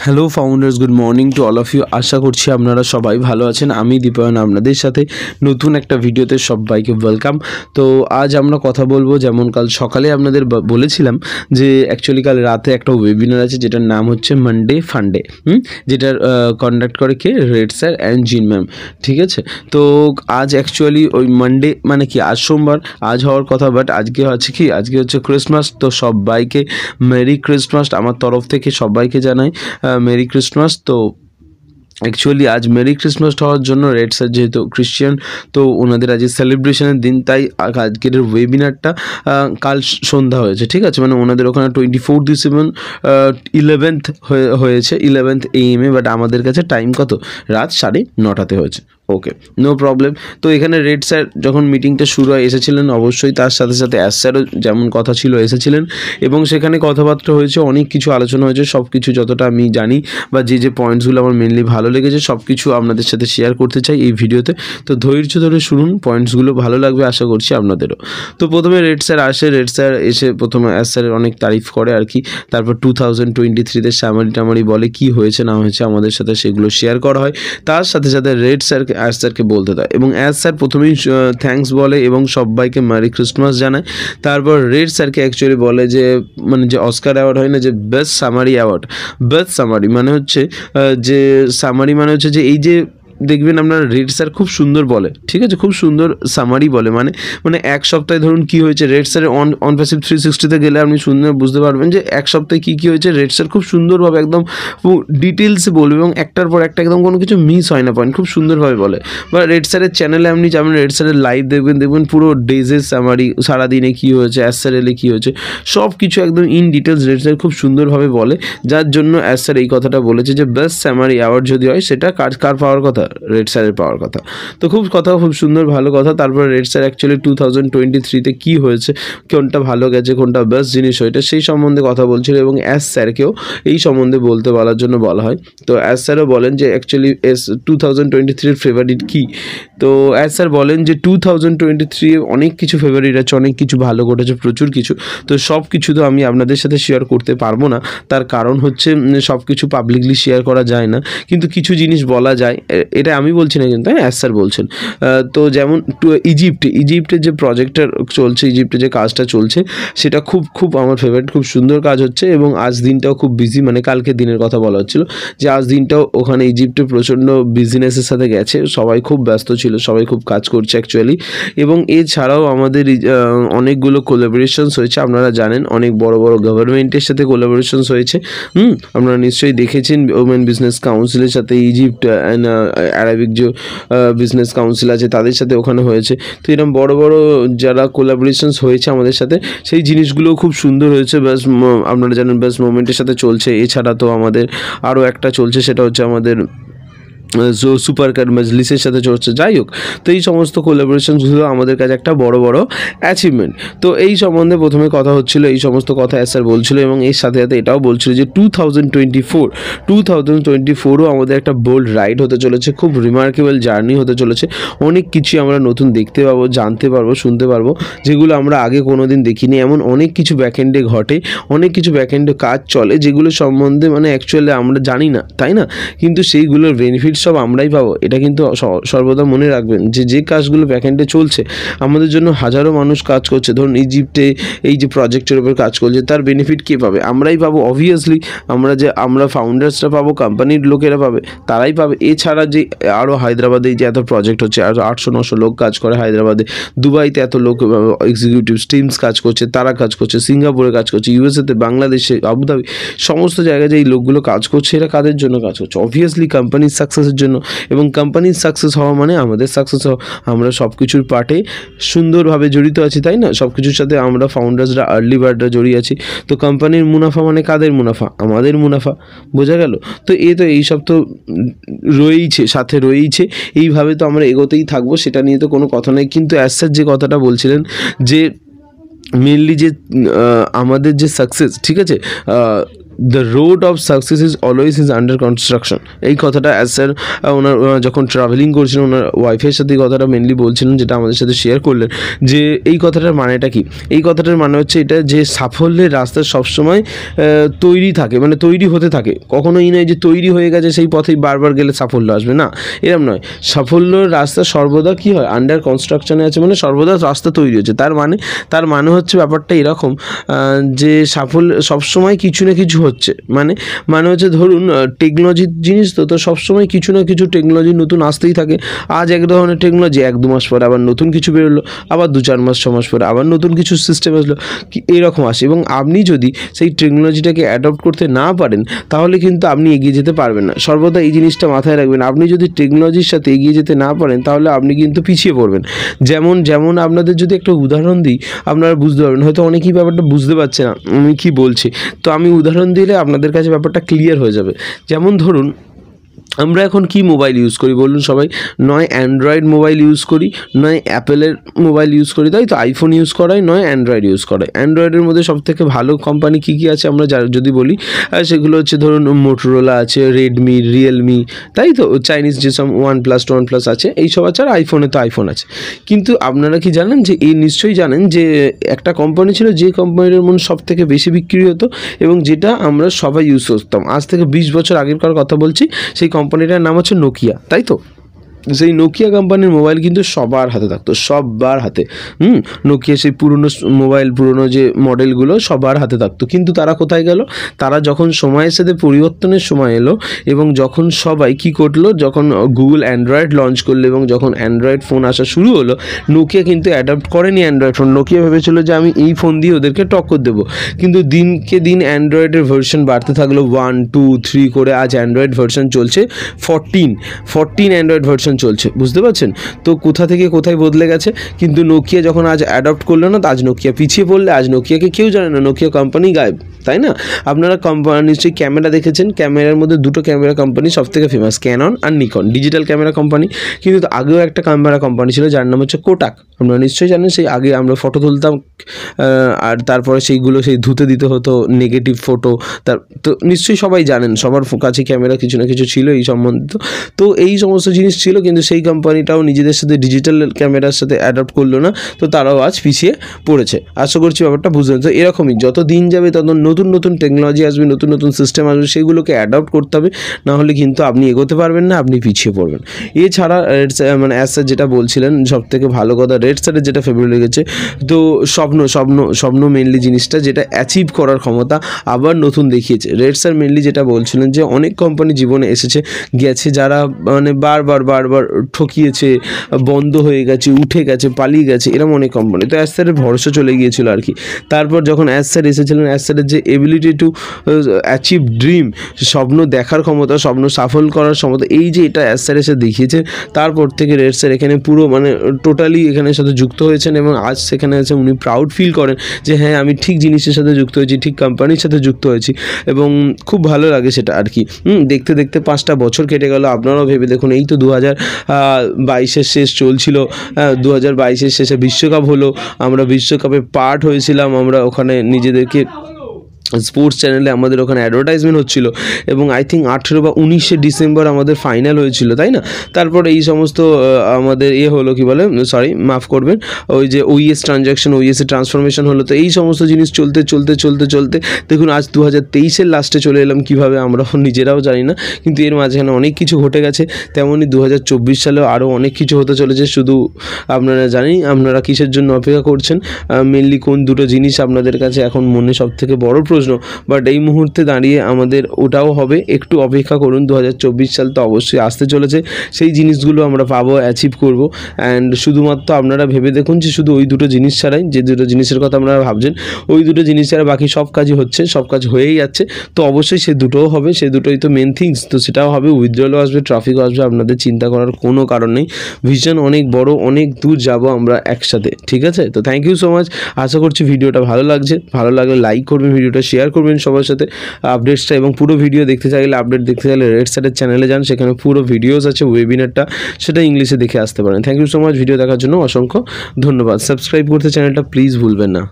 Hello founders, good morning to all of you. আশা করছি আপনারা সবাই ভালো আছেন। আমি দীপায়ন আপনাদের সাথে নতুন একটা ভিডিওতে সবাইকে ওয়েলকাম। তো আজ আমরা কথা বলবো, যেমন কাল সকালে আপনাদের বলেছিলাম যে অ্যাকচুয়ালি কাল রাতে একটা ওয়েবিনার আছে যেটার নাম হচ্ছে মানডে ফান্ডে, যেটার কন্ডাক্ট করে কে, রেড স্যার অ্যান্ড জিন ম্যাম। ঠিক আছে, তো আজ অ্যাকচুয়ালি ওই মানডে মানে কি, আজ সোমবার, আজ হওয়ার কথা, বাট আজকে হচ্ছে কি, আজকে হচ্ছে ক্রিসমাস। তো সবাইকে মেরি ক্রিসমাস আমার তরফ থেকে সবাইকে জানাই মেরি ক্রিসমাস। তো অ্যাকচুয়ালি আজ মেরি ক্রিসমাস হওয়ার জন্য রেড স্যার যেহেতু খ্রিশ্চান, তো ওনাদের আজ সেলিব্রেশনের দিন, তাই আজকের ওয়েবিনারটা কাল সন্ধ্যা হয়েছে। ঠিক আছে, মানে ওনাদের ওখানে 24/7 11th হয়েছে 11th AM, বাট আমাদের কাছে টাইম কত, রাত 9:30 হয়েছে। ওকে, নো প্রবলেম। তো এখানে রেড স্যার যখন মিটিংটা শুরু হয় এসেছিলেন, অবশ্যই তার সাথে সাথে অ্যাস স্যারও যেমন কথা ছিল এসেছিলেন, এবং সেখানে কথাবার্তা হয়েছে, অনেক কিছু আলোচনা হয়েছে। সব কিছু যতটা আমি জানি বা যে পয়েন্টসগুলো আমার মেনলি ভালো লেগেছে সব কিছু আপনাদের সাথে শেয়ার করতে চাই এই ভিডিওতে। তো ধৈর্য ধরে শুনুন, পয়েন্টসগুলো ভালো লাগবে আশা করছি আপনাদেরও। তো প্রথমে রেড স্যার আসে, রেড স্যার এসে প্রথমে অ্যাস স্যারের অনেক তারিফ করে আর কি। তারপর 2023-তে সামারি বলে কি হয়েছে না হয়েছে আমাদের সাথে সেগুলো শেয়ার করা হয়। তার সাথে সাথে রেড স্যারকে অ্যাস স্যারকে বলতে দেয়, এবং অ্যাস স্যার প্রথমেই থ্যাঙ্কস বলে এবং সবাইকে মেরি ক্রিসমাস জানায়। তারপর রেড স্যারকে অ্যাকচুয়ালি বলে যে, মানে যে অস্কার অ্যাওয়ার্ড হয় না, যে best summary award, best summary মানে হচ্ছে যে সামারি মানে হচ্ছে যে এই যে দেখবেন আপনার রেড স্যার খুব সুন্দর বলে, ঠিক আছে, খুব সুন্দর সামারি বলে। মানে এক সপ্তাহে ধরুন কি হয়েছে, রেড স্যারের অন প্যাসিভ 360-তে গেলে আপনি সুন্দর বুঝতে পারবেন যে এক সপ্তাহে কী হয়েছে। রেড স্যার খুব সুন্দরভাবে একদম ডিটেলসে বলবে, এবং একটার পর একটা একদম কোনো কিছু মিস হয় না, পয়েন্ট খুব সুন্দরভাবে বলে। বা রেড স্যারের চ্যানেলে আপনি যাবেন, রেড স্যারের লাইভ দেখবেন পুরো ডেজের সামারি, সারাদিনে কী হয়েছে, অ্যাস স্যার এলে কী হয়েছে, সব কিছু একদম ইন ডিটেলস রেড স্যার খুব সুন্দরভাবে বলে। যার জন্য অ্যাস স্যার এই কথাটা বলেছে যে বেস্ট সামারি অ্যাওয়ার্ড যদি হয় সেটা কার পাওয়ার কথা, রেড স্যারের পাওয়ার কথা। তো খুব সুন্দর, ভালো কথা। তারপর রেড স্যার অ্যাকচুয়ালি 2023-তে কী হয়েছে, কোনটা ভালো গেছে, কোনটা বেস্ট জিনিস হয়েছে সেই সম্বন্ধে কথা বলছিল, এবং অ্যাস স্যারকেও এই সম্বন্ধে বলার জন্য বলা হয়। তো অ্যাস স্যারও বলেন যে অ্যাকচুয়ালি 2023-এর ফেভারিট কী। তো অ্যাস স্যার বলেন যে 2023 অনেক কিছু ফেভারিট আছে, অনেক কিছু ভালো ঘটেছে, প্রচুর কিছু। তো সব কিছু তো আমি আপনাদের সাথে শেয়ার করতে পারবো না, তার কারণ হচ্ছে সব কিছু পাবলিকলি শেয়ার করা যায় না, কিন্তু কিছু জিনিস বলা যায়। এটা আমি বলছি না কিন্তু, অ্যাস স্যার বলছেন। তো যেমন ইজিপ্টের যে প্রজেক্টটা চলছে, ইজিপ্টের যে কাজটা চলছে সেটা খুব আমার ফেভারিট, খুব সুন্দর কাজ হচ্ছে। এবং আজ দিনটাও খুব বিজি, মানে কালকে দিনের কথা বলা হচ্ছিল যে আজ দিনটাও ওখানে ইজিপ্টে প্রচণ্ড বিজনেসের সাথে গেছে, সবাই খুব ব্যস্ত ছিল, সবাই খুব কাজ করছে অ্যাকচুয়ালি। এবং এছাড়াও আমাদের অনেকগুলো কোলাবোরেশনস হয়েছে, আপনারা জানেন অনেক বড় বড় গভর্নমেন্টের সাথে কোলাবোরেশনস হয়েছে। আপনারা নিশ্চয়ই দেখেছেন ওমেন বিজনেস কাউন্সিলের সাথে ইজিপ্ট অ্যান্ড আরবিক যে বিজনেস কাউন্সিল আছে তাদের সাথে ওখানে হয়েছে। তো এরকম বড় বড় যারা কোলাবোরেশনস হয়েছে আমাদের সাথে, সেই জিনিসগুলো খুব সুন্দর হয়েছে। ব্যাস আপনারা জানেন বেস্ট মোমেন্টের সাথে চলছে। এছাড়া তো আমাদের আরও একটা চলছে, সেটা হচ্ছে আমাদের সুপার কার মজলিসের সাথে চলছে। যাই হোক, তো এই সমস্ত কোলাবোরেশনসগুলো আমাদের কাছে একটা বড় অ্যাচিভমেন্ট। তো এই সম্বন্ধে প্রথমে কথা হচ্ছিল, এই সমস্ত কথা স্যার বলছিল, এবং এর সাথে সাথে এটাও বলছিল যে 2024ও আমাদের একটা বোল্ড রাইড হতে চলেছে, খুব রিমার্কেবল জার্নি হতে চলেছে। অনেক কিছুই আমরা নতুন দেখতে পাবো, জানতে পারবো, শুনতে পারবো, যেগুলো আমরা আগে কোনো দিন দেখিনি। এমন অনেক কিছু ব্যাকএন্ডে ঘটে, অনেক কিছু ব্যাকএন্ডে কাজ চলে, যেগুলো সম্বন্ধে মানে অ্যাকচুয়ালি আমরা জানি না, তাই না? কিন্তু সেইগুলোর বেনিফিট সব আমরাই পাবো, এটা কিন্তু সর্বদা মনে রাখবেন। যে কাজগুলো ব্যাকএন্ডে চলছে আমাদের জন্য, হাজারো মানুষ কাজ করছে, ধরুন ইজিপ্টে এই যে প্রজেক্টের উপর কাজ করছে, তার বেনিফিট কে পাবে? আমরাই পাবো অবভিয়াসলি। আমরা ফাউন্ডার্সরা পাবো, কোম্পানির লোকেরা পাবে, তারাই পাবে। এছাড়া যে আরও হায়দ্রাবাদে যে এত প্রজেক্ট হচ্ছে, আরও 800-900 লোক কাজ করে হায়দ্রাবাদে, দুবাইতে এত লোক এক্সিকিউটিভ টিমস কাজ করছে, তারা কাজ করছে, সিঙ্গাপুরে কাজ করছে, ইউএসএতে, বাংলাদেশে, আবুধাবি, সমস্ত জায়গায় যে এই লোকগুলো কাজ করছে, এরা কাদের জন্য কাজ করছে? অবভিয়াসলি কোম্পানির সাকসেসের জন্য। এবং কোম্পানির সাকসেস হওয়া মানে আমাদের সাকসেস হওয়া। আমরা সব কিছুর পার্টে সুন্দরভাবে জড়িত আছি, তাই না? সব কিছুর সাথে আমরা ফাউন্ডার্সরা, আর্লি বার্ডরা জড়িয়ে আছি। তো কোম্পানির মুনাফা মানে কাদের মুনাফা? আমাদের মুনাফা, বোঝা গেল? তো এইসব তো সাথে রয়েইছে। এইভাবে তো আমরা এগোতেই থাকবো, সেটা নিয়ে তো কোনো কথা নেই। কিন্তু অ্যাজ সাচ যে কথাটা বলছিলেন যে মেনলি যে আমাদের যে সাকসেস, ঠিক আছে, the road of success is always is under construction. এই কথাটা অ্যাজ স্যার ওনার যখন ট্রাভেলিং করছিলেন ওনার ওয়াইফের সাথে এই কথাটা মেনলি বলছিলেন, যেটা আমাদের সাথে শেয়ার করলেন যে এই কথাটার মানেটা কি। এই কথাটার মানে হচ্ছে এটা যে সাফল্যের রাস্তা সবসময় তৈরি থাকে, মানে তৈরি হতে থাকে, কখনোই নয় যে তৈরি হয়ে গেছে সেই পথেই বারবার গেলে সাফল্য আসবে, না এরম নয়। সাফল্যের রাস্তা সর্বদা কি হয়, আন্ডার কনস্ট্রাকশনে আছে, মানে সর্বদা রাস্তা তৈরি হচ্ছে। তার মানে হচ্ছে ব্যাপারটা এরকম যে সাফল্য সবসময় কিছু না কিছু হচ্ছে, মানে হচ্ছে ধরুন টেকনোলজির জিনিস তো সবসময় কিছু না কিছু টেকনোলজি নতুন আসতেই থাকে। আজ এক ধরনের টেকনোলজি, 1-2 মাস পরে আবার নতুন কিছু বেরোলো, আবার 2-4 মাস 6 মাস পরে আবার নতুন কিছু সিস্টেম আসলো, এইরকম আসে। এবং আপনি যদি সেই টেকনোলজিটাকে অ্যাডপ্ট করতে না পারেন তাহলে কিন্তু আপনি এগিয়ে যেতে পারবেন না। সর্বদা এই জিনিসটা মাথায় রাখবেন, আপনি যদি টেকনোলজির সাথে এগিয়ে যেতে না পারেন তাহলে আপনি কিন্তু পিছিয়ে পড়বেন। যেমন আপনাদের যদি একটা উদাহরণ দিই আপনারা বুঝতে পারবেন, হয়তো অনেকেই ব্যাপারটা বুঝতে পারছে না আমি কি বলছি, তো আমি উদাহরণ দিলে আপনাদের কাছে ব্যাপারটা ক্লিয়ার হয়ে যাবে। যেমন ধরুন আমরা এখন কি মোবাইল ইউজ করি বলুন সবাই, নয় অ্যান্ড্রয়েড মোবাইল ইউজ করি, নয় অ্যাপেলের মোবাইল ইউজ করি, তাই তো আইফোন ইউজ করাই, নয় অ্যান্ড্রয়েড ইউজ করাই। অ্যান্ড্রয়েডের মধ্যে সবথেকে ভালো কোম্পানি কী কী আছে আমরা যদি বলি, সেগুলো হচ্ছে ধরুন মোটোরোলা আছে, রেডমি, রিয়েলমি, তাই তো চাইনিজ যেসব OnePlus আছে এইসব আছে, আর আইফোনে তো আইফোন আছে। কিন্তু আপনারা কি জানেন যে এই নিশ্চয়ই জানেন যে একটা কোম্পানি ছিল যে কোম্পানির মধ্যে সবথেকে বেশি বিক্রি হতো এবং যেটা আমরা সবাই ইউজ করতাম। আজ থেকে 20 বছর আগেরকার কথা বলছি, সেই কোম্পানিটার নাম হচ্ছে নোকিয়া, তাই তো। সেই নোকিয়া কোম্পানির মোবাইল কিন্তু সবার হাতে থাকতো, সবার হাতে। নোকিয়া সেই পুরনো মোবাইল, পুরনো যে মডেলগুলো সবার হাতে থাকতো। কিন্তু তারা কোথায় গেল, তারা যখন সময়ের সাথে পরিবর্তনের সময় এলো এবং যখন সবাই কী করলো, যখন গুগল অ্যান্ড্রয়েড লঞ্চ করলো এবং যখন অ্যান্ড্রয়েড ফোন আসা শুরু হলো, নোকিয়া কিন্তু অ্যাডাপ্ট করেনি অ্যান্ড্রয়েড ফোন। নোকিয়া ভেবেছিল যে আমি এই ফোন দিয়ে ওদেরকে টক্কর দেবো, কিন্তু দিনকে দিন অ্যান্ড্রয়েডের ভার্সন বাড়তে থাকলো, 1, 2, 3 করে আজ অ্যান্ড্রয়েড ভার্সন চলছে 14 অ্যান্ড্রয়েড ভার্সন চলছে, বুঝতে পারছেন তো কোথা থেকে কোথায় বদলে গেছে। কিন্তু নোকিয়া যখন আজ অ্যাডপ্ট করলো না, তো আজ নোকিয়া পিছিয়ে পড়লে, আজ নোকিয়াকে কেউ জানে না, নোকিয়া কোম্পানি গায়েব, তাই না। আপনারা নিশ্চয়ই ক্যামেরা দেখেছেন, ক্যামেরার মধ্যে দুটো ক্যামেরা কোম্পানি সবথেকে ফেমাস, ক্যানন আর নিকন, ডিজিটাল ক্যামেরা কোম্পানি। কিন্তু আগেও একটা ক্যামেরা কোম্পানি ছিল যার নাম হচ্ছে কোটাক, আপনারা নিশ্চয়ই জানেন। সেই আগে আমরা ফটো তুলতাম আর তারপরে সেইগুলো ধুতে দিতে হতো, নেগেটিভ ফটো, তো নিশ্চয়ই সবাই জানেন, সবার কাছে ক্যামেরা কিছু না কিছু ছিল এই সম্বন্ধিত। তো এই সমস্ত জিনিস ছিল, কিন্তু সেই কোম্পানিটাও নিজেদের সাথে ডিজিটাল ক্যামেরার সাথে অ্যাডপ্ট করলো না, তো তারাও আজ পিছিয়ে পড়েছে। আশা করছি ব্যাপারটা বুঝলেন। তো এরকমই যত দিন যাবে তত নতুন নতুন টেকনোলজি আসবে, নতুন নতুন সিস্টেম আসবে, সেগুলোকে অ্যাডপ্ট করতে হবে, না হলে কিন্তু আপনি এগোতে পারবেন না, আপনি পিছিয়ে পড়বেন। এছাড়া মানে অ্যাজ স্যার যেটা বলছিলেন সবথেকে ভালো কথা, রেড স্যারের যেটা ফেভারিট লেগেছে, তো স্বপ্ন মেনলি জিনিসটা, যেটা অ্যাচিভ করার ক্ষমতা আবার নতুন দেখিয়েছে। রেড স্যার মেনলি যেটা বলছিলেন যে অনেক কোম্পানি জীবনে এসেছে গেছে, যারা মানে বারবার ঠকিয়েছে, বন্ধ হয়ে গেছে, উঠে গেছে, পালিয়ে গেছে, এরকম অনেক কোম্পানি। তো অ্যাজ স্যারের ভরসা চলে গিয়েছিল আর কি। তারপর যখন অ্যাজ স্যার এসেছিলেন, অ্যাজ স্যারের যে এবিলিটি টু অ্যাচিভ ড্রিম, স্বপ্ন দেখার ক্ষমতা, স্বপ্ন সফল করার ক্ষমতা, এই যে এটা অ্যাজ স্যার এসে দেখিয়েছে, তারপর থেকে রেড স্যার এখানে পুরো মানে টোটালি এখানের সাথে যুক্ত হয়েছেন এবং আজ সেখানে এসে উনি প্রাউড ফিল করেন যে হ্যাঁ আমি ঠিক জিনিসের সাথে যুক্ত হয়েছি, ঠিক কোম্পানির সাথে যুক্ত হয়েছি, এবং খুব ভালো লাগে সেটা আর কি। দেখতে দেখতে 5টা বছর কেটে গেল। আপনারাও ভেবে দেখুন, এই তো 2022-এর শেষ চলছিল, 2022-এর শেষে বিশ্বকাপ হলো, আমরা বিশ্বকাপে পার্ট হয়েছিলাম, আমরা ওখানে নিজেদেরকে স্পোর্টস চ্যানেলে আমাদের ওখানে অ্যাডভার্টাইজমেন্ট হচ্ছিল এবং আই থিঙ্ক 18 বা 19শে ডিসেম্বর আমাদের ফাইনাল হয়েছিল, তাই না। তারপর এই সমস্ত আমাদের হলো কি বলে, সরি মাফ করবেন, ওই যে ওইএস ট্রানজ্যাকশন, ওইএসে ট্রান্সফরমেশন হলো। তো এই সমস্ত জিনিস চলতে দেখুন আজ 2023-এর লাস্টে চলে এলাম, কীভাবে আমরা নিজেরাও জানি না, কিন্তু এর মাঝখানে অনেক কিছু ঘটে গেছে। তেমনই 2024 সালেও আরও অনেক কিছু হতে চলেছে। শুধু আপনারা জানেন আপনারা কিসের জন্য অপেক্ষা করছেন, মেনলি কোন দুটো জিনিস আপনাদের কাছে এখন মনে সবথেকে বড় প্রশ্ন, বাট এই মুহূর্তে দাঁড়িয়ে আমাদের ওটাও হবে, একটু অপেক্ষা করুন। 2024 সাল তো অবশ্যই আসতে চলেছে, সেই জিনিসগুলো আমরা পাবো, অ্যাচিভ করব। অ্যান্ড শুধুমাত্র আপনারা ভেবে দেখুন যে শুধু ওই দুটো জিনিস ছাড়াই, যে দুটো জিনিসের কথা আপনারা ভাবছেন, ওই দুটো জিনিস ছাড়া বাকি সব কাজই হচ্ছে, সব কাজ হয়েই যাচ্ছে। তো অবশ্যই সে দুটোও হবে, সে দুটোই তো মেন থিংস, তো সেটাও হবে, উইথড্রলও আসবে, ট্রাফিকও আসবে, আপনাদের চিন্তা করার কোনো কারণ নেই। ভিশন অনেক বড়, অনেক দূর যাব আমরা একসাথে, ঠিক আছে। তো থ্যাংক ইউ সো মাচ, আশা করছি ভিডিওটা ভালো লাগছে, ভালো লাগলে লাইক করবেন, ভিডিওটা শেয়ার করবেন সবার সাথে আপডেটসটা, এবং পুরো ভিডিও দেখতে চাইলে, আপডেট দেখতে চাইলে রেড স্যারের চ্যানেলে যান, সেখানে পুরো ভিডিওস আছে, ওয়েবিনারটা সেটা ইংলিশে দেখে আসতে পারেন। Thank you so much, video দেখার জন্য অসংখ্য ধন্যবাদ। সাবস্ক্রাইব করতে চ্যানেলটা প্লিজ ভুলবেন না।